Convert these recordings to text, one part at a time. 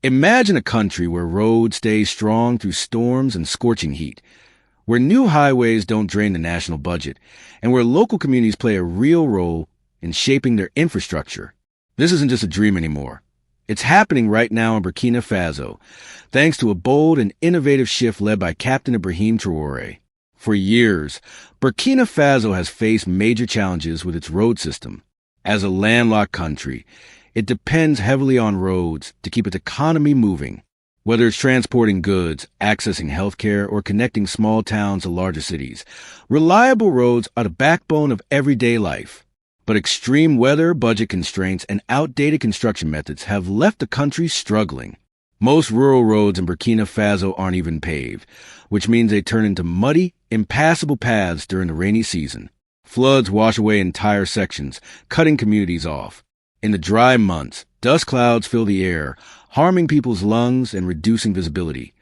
Imagine a country where roads stay strong through storms and scorching heat, where new highways don't drain the national budget, and where local communities play a real role in shaping their infrastructure. This isn't just a dream anymore. It's happening right now in Burkina Faso, thanks to a bold and innovative shift led by Captain Ibrahim Traoré. For years, Burkina Faso has faced major challenges with its road system. As a landlocked country, it depends heavily on roads to keep its economy moving. Whether it's transporting goods, accessing healthcare, or connecting small towns to larger cities, reliable roads are the backbone of everyday life. But extreme weather, budget constraints, and outdated construction methods have left the country struggling. Most rural roads in Burkina Faso aren't even paved, which means they turn into muddy, impassable paths during the rainy season. Floods wash away entire sections, cutting communities off. In the dry months, dust clouds fill the air, harming people's lungs and reducing visibility,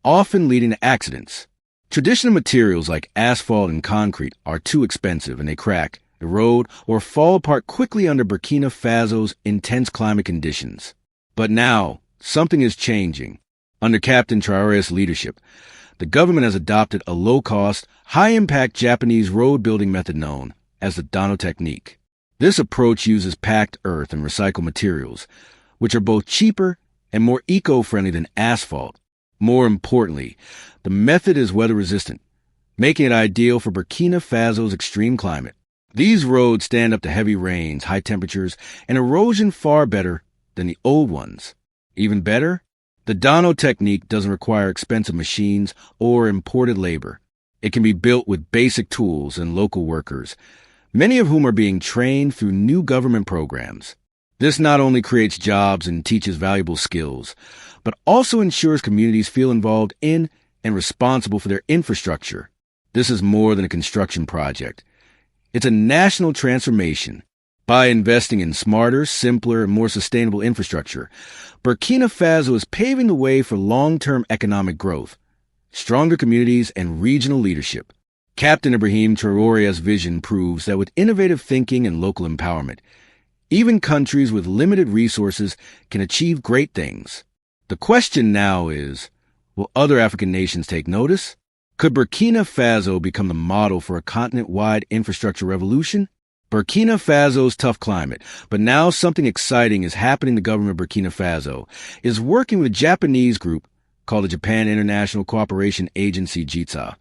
often leading to accidents. Traditional materials like asphalt and concrete are too expensive and they crack, erode, or fall apart quickly under Burkina Faso's intense climate conditions. But now, something is changing. Under Captain Traoré's leadership, the government has adopted a low-cost, high-impact Japanese road-building method known as the Dano technique. This approach uses packed earth and recycled materials, which are both cheaper and more eco-friendly than asphalt. More importantly, the method is weather-resistant, making it ideal for Burkina Faso's extreme climate. These roads stand up to heavy rains, high temperatures, and erosion far better than the old ones. Even better, the Dano technique doesn't require expensive machines or imported labor. It can be built with basic tools and local workers, many of whom are being trained through new government programs. This not only creates jobs and teaches valuable skills, but also ensures communities feel involved in and responsible for their infrastructure. This is more than a construction project. It's a national transformation. By investing in smarter, simpler, and more sustainable infrastructure, Burkina Faso is paving the way for long-term economic growth, stronger communities, and regional leadership. Captain Ibrahim Traoré's vision proves that with innovative thinking and local empowerment, even countries with limited resources can achieve great things. The question now is, will other African nations take notice? Could Burkina Faso become the model for a continent-wide infrastructure revolution? Burkina Faso's tough climate, but now something exciting is happening. The government of Burkina Faso is working with a Japanese group called the Japan International Cooperation Agency, JITSA.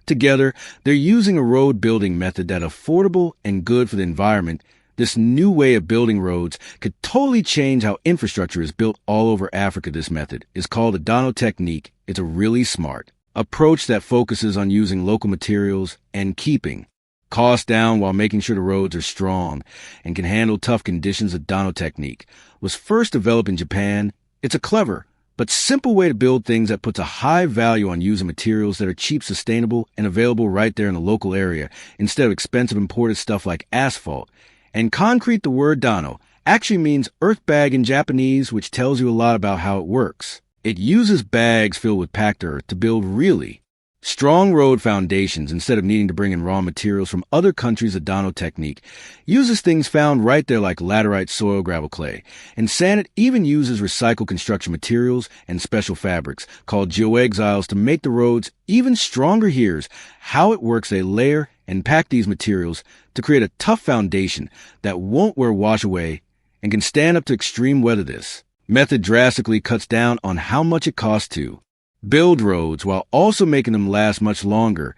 Together, they're using a road-building method that's affordable and good for the environment. This new way of building roads could totally change how infrastructure is built all over Africa. This method is called the Dano technique. It's a really smart approach that focuses on using local materials and keeping costs down while making sure the roads are strong and can handle tough conditions. The Dano technique was first developed in Japan. It's a clever but simple way to build things that puts a high value on using materials that are cheap, sustainable, and available right there in the local area instead of expensive imported stuff like asphalt. And concrete, the word Dano, actually means earth bag in Japanese, which tells you a lot about how it works. It uses bags filled with packed earth to build really strong road foundations instead of needing to bring in raw materials from other countries. The Dano technique uses things found right there like laterite soil, gravel, clay, and sand. It even uses recycled construction materials and special fabrics called geoexiles to make the roads even stronger. Here's how it works. They layer and pack these materials to create a tough foundation that won't wash away and can stand up to extreme weather. This method drastically cuts down on how much it costs to build roads while also making them last much longer.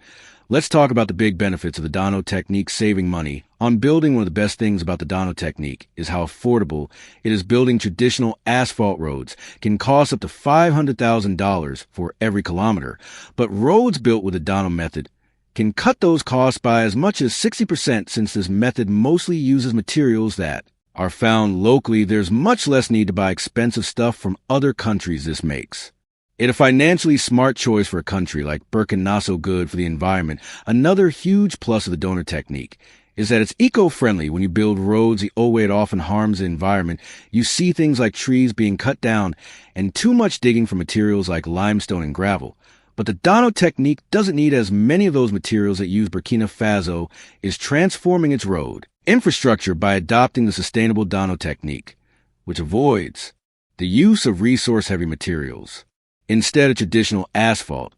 Let's talk about the big benefits of the Dano technique. Saving money on building. One of the best things about the Dano technique is how affordable it is. Building traditional asphalt roads can cost up to $500,000 for every kilometer, but roads built with the Dano method can cut those costs by as much as 60%. Since this method mostly uses materials that are found locally, there's much less need to buy expensive stuff from other countries. This makes it a financially smart choice for a country like Burkina Faso. Good for the environment. Another huge plus of the Dano technique is that it's eco-friendly. When you build roads the old way, it often harms the environment. You see things like trees being cut down and too much digging for materials like limestone and gravel. But the Dano technique doesn't need as many of those materials that use. Burkina Faso is transforming its road infrastructure by adopting the sustainable Dano technique, which avoids the use of resource-heavy materials. Instead of traditional asphalt,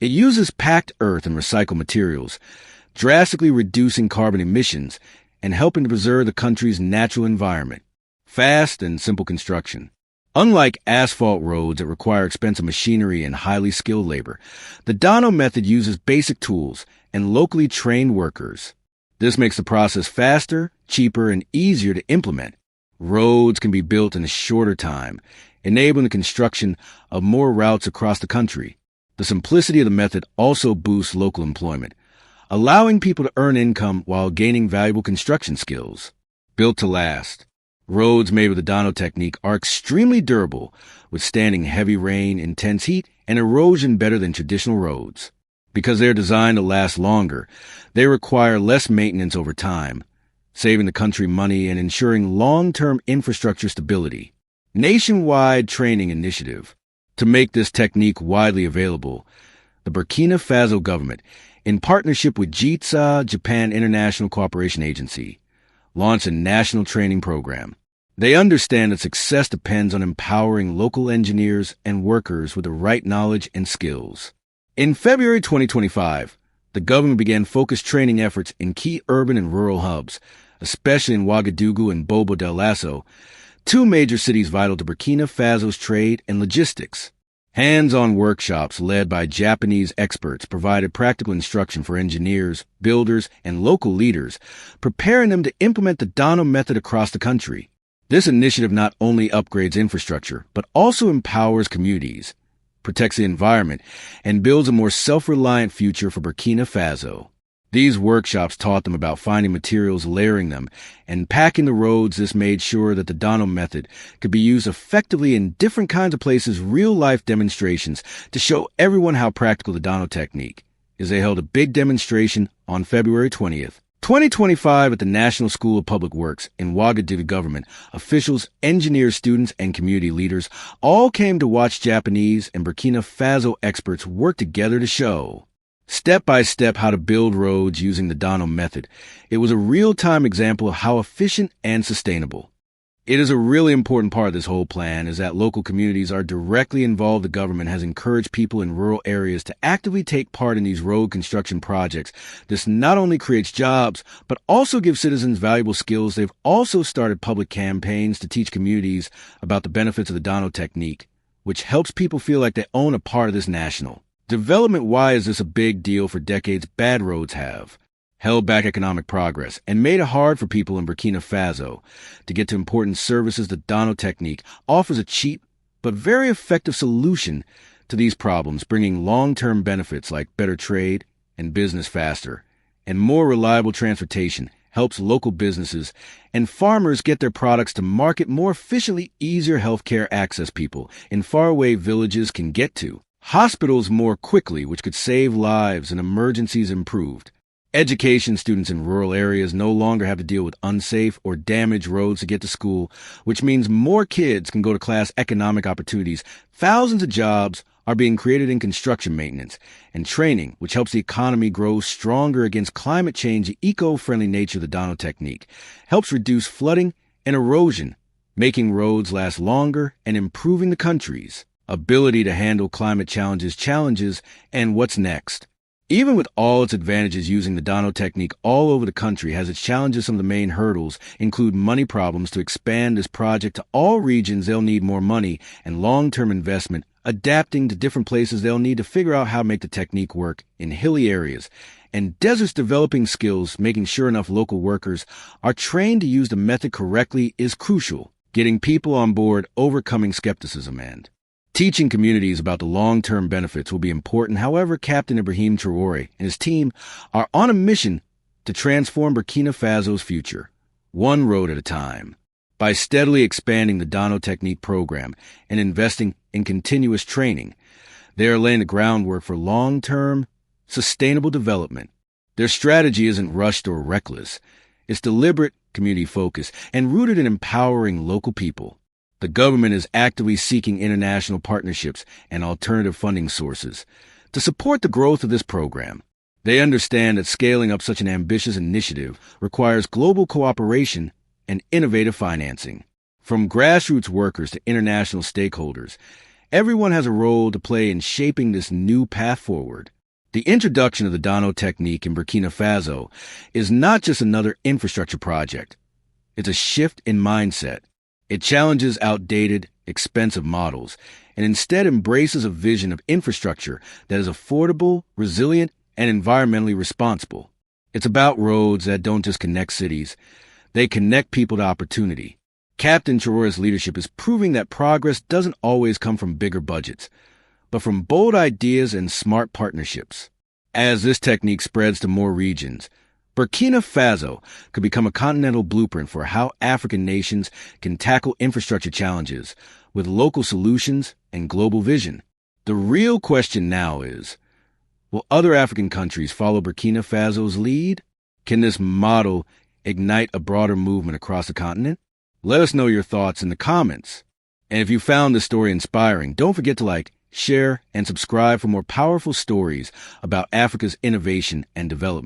it uses packed earth and recycled materials, drastically reducing carbon emissions and helping to preserve the country's natural environment. Fast and simple construction. Unlike asphalt roads that require expensive machinery and highly skilled labor, the Dano method uses basic tools and locally trained workers. This makes the process faster, cheaper, and easier to implement. Roads can be built in a shorter time, enabling the construction of more routes across the country. The simplicity of the method also boosts local employment, allowing people to earn income while gaining valuable construction skills. Built to last. Roads made with the Dano technique are extremely durable, withstanding heavy rain, intense heat, and erosion better than traditional roads. Because they're designed to last longer, they require less maintenance over time, saving the country money and ensuring long-term infrastructure stability. Nationwide training initiative. To make this technique widely available, the Burkina Faso government, in partnership with JITSA, Japan International Cooperation Agency, launched a national training program. They understand that success depends on empowering local engineers and workers with the right knowledge and skills. In February 2025, the government began focused training efforts in key urban and rural hubs, especially in Ouagadougou and Bobo Dioulasso, two major cities vital to Burkina Faso's trade and logistics. Hands-on workshops led by Japanese experts provided practical instruction for engineers, builders, and local leaders, preparing them to implement the Dano method across the country. This initiative not only upgrades infrastructure, but also empowers communities, protects the environment, and builds a more self-reliant future for Burkina Faso. These workshops taught them about finding materials, layering them, and packing the roads. This made sure that the Dano method could be used effectively in different kinds of places, real-life demonstrations to show everyone how practical the Dano technique is. They held a big demonstration on February 20th, 2025 at the National School of Public Works in Ouagadougou. Government officials, engineers, students, and community leaders all came to watch Japanese and Burkina Faso experts work together to show step-by-step how to build roads using the Dano method. It was a real-time example of how efficient and sustainable. It is a really important part of this whole plan is that local communities are directly involved. The government has encouraged people in rural areas to actively take part in these road construction projects. This not only creates jobs, but also gives citizens valuable skills. They've also started public campaigns to teach communities about the benefits of the Dano technique, which helps people feel like they own a part of this national development. Why is this a big deal? For decades, bad roads have held back economic progress and made it hard for people in Burkina Faso to get to important services. The Dano technique offers a cheap but very effective solution to these problems, bringing long-term benefits like better trade and business faster and more reliable transportation, helps local businesses and farmers get their products to market more efficiently, easier healthcare access people in faraway villages can get to hospitals more quickly, which could save lives and emergencies improved. Education. Students in rural areas no longer have to deal with unsafe or damaged roads to get to school, which means more kids can go to class. Economic opportunities. Thousands of jobs are being created in construction maintenance and training, which helps the economy grow stronger against climate change. The eco-friendly nature of the Dano technique helps reduce flooding and erosion, making roads last longer and improving the country's ability to handle climate challenges, and what's next. Even with all its advantages, using the Dano technique all over the country has its challenges. Some of the main hurdles include money problems. To expand this project to all regions, they'll need more money and long-term investment. Adapting to different places, they'll need to figure out how to make the technique work in hilly areas and deserts. Developing skills, making sure enough local workers are trained to use the method correctly is crucial. Getting people on board, overcoming skepticism, and teaching communities about the long-term benefits will be important. However, Captain Ibrahim Traoré and his team are on a mission to transform Burkina Faso's future, one road at a time. By steadily expanding the Dano technique program and investing in continuous training, they are laying the groundwork for long-term, sustainable development. Their strategy isn't rushed or reckless. It's deliberate, community-focused, and rooted in empowering local people. The government is actively seeking international partnerships and alternative funding sources to support the growth of this program. They understand that scaling up such an ambitious initiative requires global cooperation and innovative financing. From grassroots workers to international stakeholders, everyone has a role to play in shaping this new path forward. The introduction of the Dano technique in Burkina Faso is not just another infrastructure project. It's a shift in mindset. It challenges outdated, expensive models and instead embraces a vision of infrastructure that is affordable, resilient, and environmentally responsible. It's about roads that don't just connect cities. They connect people to opportunity. Captain Traoré's leadership is proving that progress doesn't always come from bigger budgets, but from bold ideas and smart partnerships. As this technique spreads to more regions, Burkina Faso could become a continental blueprint for how African nations can tackle infrastructure challenges with local solutions and global vision. The real question now is, will other African countries follow Burkina Faso's lead? Can this model ignite a broader movement across the continent? Let us know your thoughts in the comments. And if you found this story inspiring, don't forget to like, share, and subscribe for more powerful stories about Africa's innovation and development.